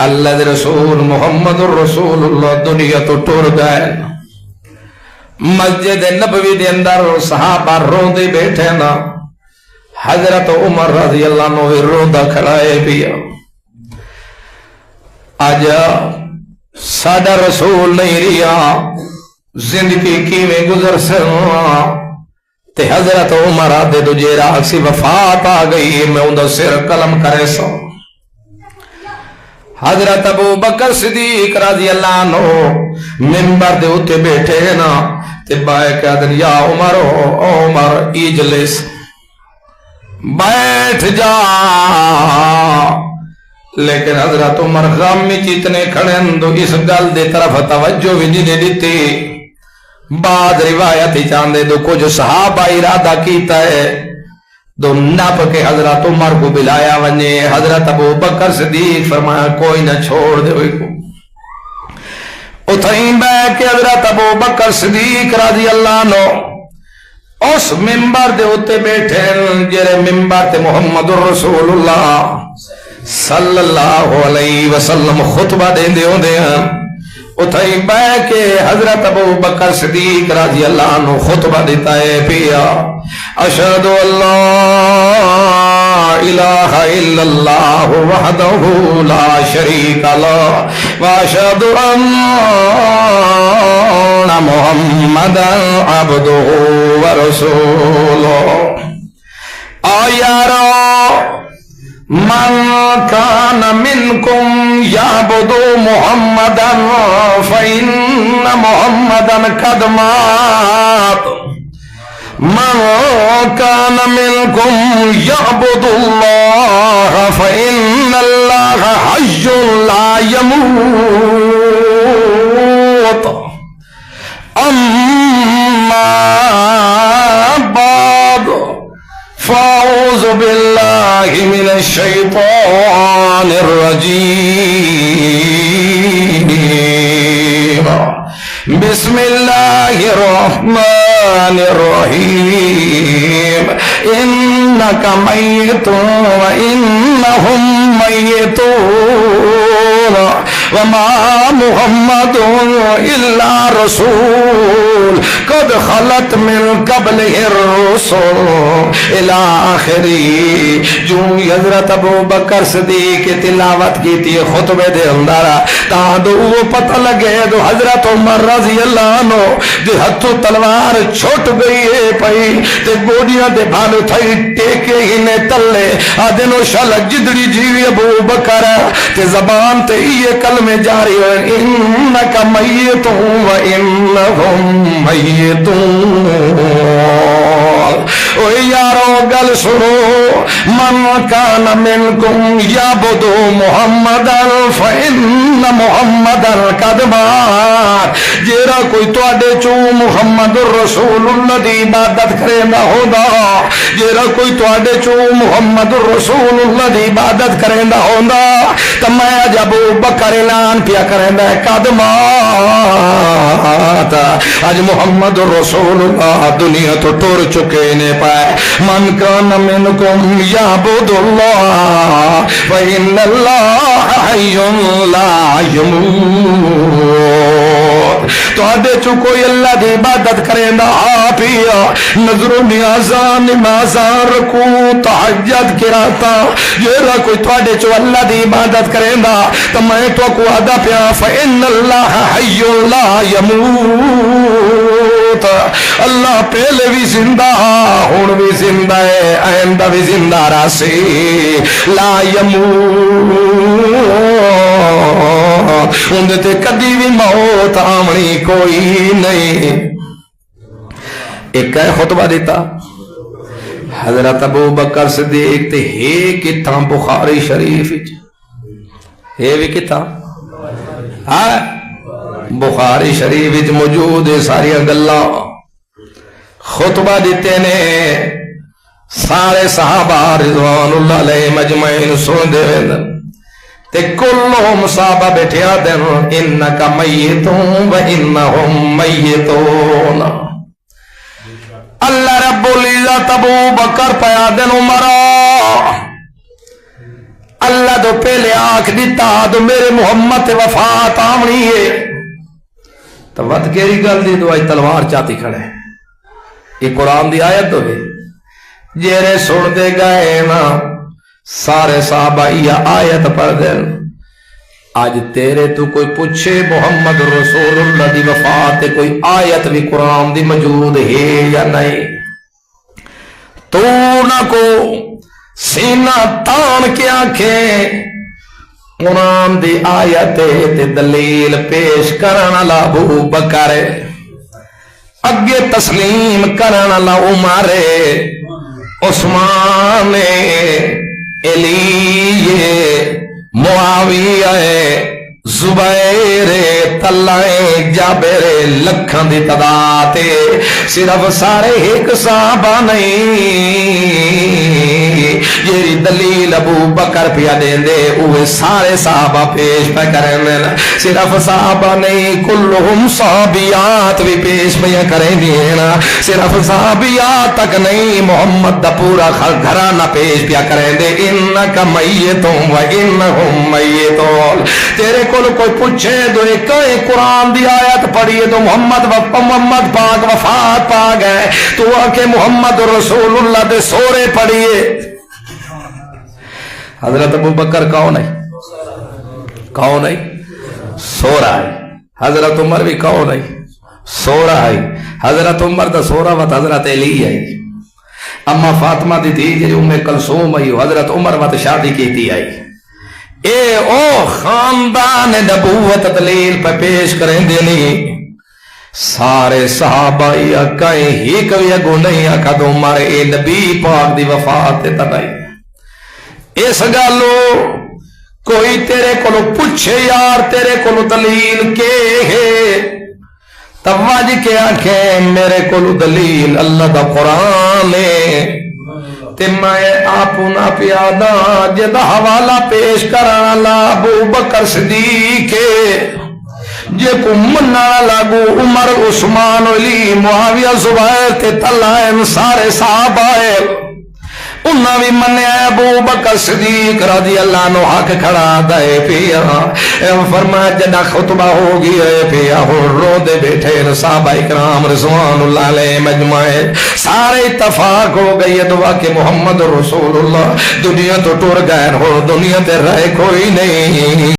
اللہ دے رسول محمد رسول اللہ دنیا تو ٹر گئے. مسجد نبوی دے اندر صحابہ روندے بیٹھے نا. حضرت عمر رضی اللہ عنہ روندا کھڑا ہے پیا. آج ساڈا رسول نہیں رہا, زندگی کیویں گزر سکاں. تے حضرت عمر دے دجے راہ سی وفات آ گئی, میں اوندا سر قلم کرے سا. حضرت ابو بکر صدیق رضی اللہ عنہ منبر دے اوتے بیٹھے نا, تے بائے کہدن یا عمر او عمر اجلس, بیٹھ جا. لیکن حضرت عمر غم میں اتنے کھڑے ہیں تو اس گل دے طرف توجہ بھی نہیں دیتی. بعد روایت ہی چاندے تو کچھ صحابہ ارادہ کیتا ہے تو نپ کے حضرت عمر کو بلایا ونجے. حضرت ابو بکر صدیق فرمایا کوئی نہ چھوڑ دے ہوئی کو. اتھائیں بیٹھ کے حضرت ابو بکر صدیق رضی اللہ عنہ اس منبر دے ہوتے بیٹھے جرے منبر تے محمد رسول اللہ صلی اللہ علیہ وسلم خطبہ دے دے ہوندے ہیں. اتھائی بہ کے حضرت ابو بکر صدیق رضی اللہ عنہ خطبہ دیتا ہے پیا. اشہد اللہ الہ الا اللہ وحدہ لا شریک لہ واشہد ان محمدا عبدہ ورسولہ. آ یارو من کان منکم یعبد محمدا فإن محمدا قد مات. من کان منکم یعبد اللہ فإن اللہ حی لا یموت. اما بعد فاعوذ باللہ من الشیطان الرجیم. بسم اللہ الرحمن الرحیم. انک میت وانہم میتون وما محمد الا رسول قد خلت من قبلہ الرسل الى آخری. جو حضرت ابو بکر صدیق کی تلاوت کی تھی خطبے دے اندر تاں دو پتہ لگے دو حضرت عمر رضی اللہ عنہ دے ہتھوں تلوار چھوٹ گئی ہے پئی تے گوڑیاں دے بھالو تھئی ٹیکے ہی نے تلے آدنو شلک جدڑی جیوی ابو بکر تے زبان تے یہ کلمے جاری ہوئے انکا میتون و انہم میتون. او یارو گل سنو, من کان منکم یعبد محمدا فإن محمدا قد مات. جیرا کوئی تواڈے چوں محمد رسول اللہ دی عبادت کرے نہ ہوندا, جیرا کوئی تواڈے چوں محمد رسول اللہ دی عبادت کرے نہ ہوندا تے میں اج ابو بکر اعلان پیا کریندا ہے قد مات. اج محمد رسول اللہ دنیا تو ٹر چکے نے پائے. من کان منکم یعبد اللہ فإن اللہ حی لا یموت. تو آدھے چو کوئی اللہ دی عبادت کرے نا آپیا نظر و نیازان نمازان رکو تحجد کراتا یہ کوئی تو آدھے چو اللہ دی عبادت کرے نا تو میں تو کو آدھا پیا فإن اللہ حی لا یموت. اللہ پہلے بھی زندہ ہون بھی زندہ ہے آئندہ بھی زندہ راسی لا یموت. اندھتے کدی بھی موت آمنی کوئی نہیں. ایک ہے خطبہ دیتا حضرت ابو بکر صدیق تے ہے کتاں بخاری شریف ہے بھی کتاں بخاری شریف موجود ہے ساری گلاں. خطبہ دیتے نے سارے صحابہ رضوان اللہ علیہ مجمعین سن دے تے کلہم صحابہ بیٹھے آدن انکا میتون و انہم میتون. اللہ رب العزت ابو بکر پہ آدن عمرہ اللہ تو پہلے آنکھ دیتا تو میرے محمد وفات آمنی ہے تو ود کیری گل دی تو آج تلوار چاہتی کھڑے یہ قرآن دی آیت تو ہے جیرے سن دے گئے نا سارے صحابہ یہ آیت پڑھ دیں آج تیرے تو کوئی پوچھے محمد رسول اللہ دی وفات کوئی آیت بھی قرآن دی موجود ہے یا نہیں تو نہ کو سینہ تان کے آنکھیں قرآن دی آیت تے دلیل پیش کرنا لا ابو بکر اگے تسلیم کرنا لا عمر عثمان علی معاویہ زبیر طلحہ جابر لکھاں دی تعداد صرف سارے ایک صحابہ نہیں یہ دلیل ابو بکر پیا دین دے اوے سارے صحابہ پیش پہ کریں صرف صحابہ نہیں کلہم صحابیات بھی پیش پہ کریں دینا صرف صحابیات تک نہیں محمد دا پورا گھرانہ پیش پیا کریں دے انکا میتون و انہم میتون تیرے کو کوئی پوچھے تو ایک قرآن دی آیت پڑھیے تو محمد پاک وفات پا گئے تو آکے محمد رسول اللہ دے سورے پڑھیے حضرت ابو بکر کون ہے سو رہا ہے حضرت عمر بھی کون ہے سو رہا ہے حضرت عمر دا سو رہا وقت حضرت علی ہے اما فاطمہ دی تھی جو ام کلثوم ہے حضرت عمر وقت شادی کی تھی آئی اے او خاندان نبوت دلیل پہ پیش کریں دینی سارے صحابہ کہیں ہی کبھی اگو نہیں آکھا تو ہمارے نبی پاک دی وفات تبائی اس گالو کوئی تیرے کو پوچھے یار تیرے کو دلیل کے ہے تواج کے آنکھیں میرے کو دلیل اللہ دا قرآن ہے تے میں آپنا پیادا جدا حوالہ پیش کرانا ابو بکر صدیق جے کو مننا لگو عمر عثمان علی معاویہ زبیر تے طلحہ سارے صحابہ انہاں بھی منیا ابو بکر صدیق رضی اللہ عنہ حق کھڑا دے پیا فرمایا جدا خطبہ ہو گیا پیا رو دے بیٹھے صحابہ اکرام رضوان اللہ علیہ مجمعے سارے اتفاق ہو گئی دعا کہ محمد رسول اللہ دنیا تو ٹور گئے ہو دنیا تے رہے کوئی نہیں